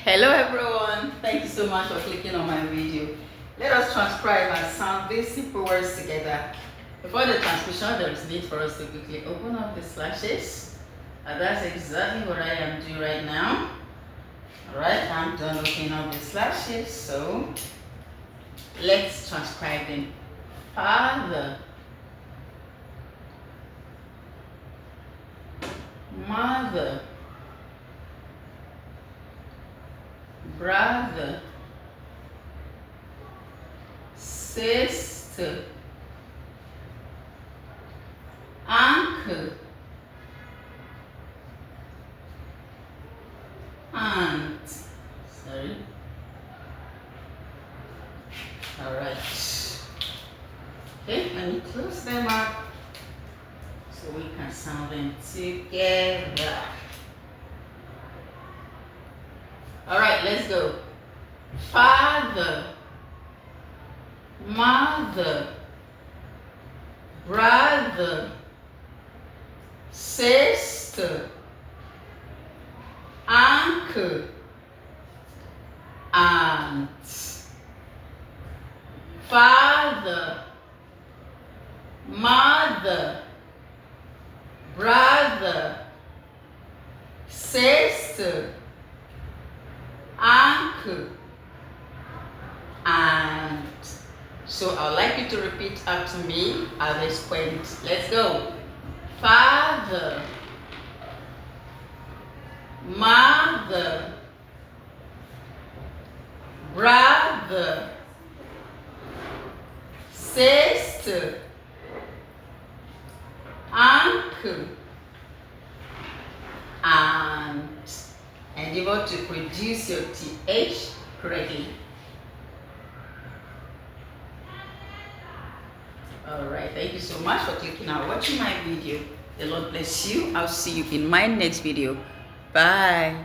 Hello everyone, thank you so much for clicking on my video. Let us transcribe and sound these simple words together. Before the transcription, there is need for us to quickly open up the slashes. And that's exactly what I am doing right now. Alright, I'm done opening up the slashes, so let's transcribe them. Father, mother, brother, sister, uncle, aunt. Sorry. Alright. Okay, let me close them up so we can sound them together. Alright, let's go. Father, mother, brother, sister, uncle, aunt. Father, mother, brother, sister, uncle, aunt. So I would like you to repeat after me at this point. Let's go. Father, mother, brother, sister, uncle, aunt. Endeavor to produce your TH correctly. Alright, thank you so much for clicking and watching my video. The Lord bless you. I'll see you in my next video. Bye.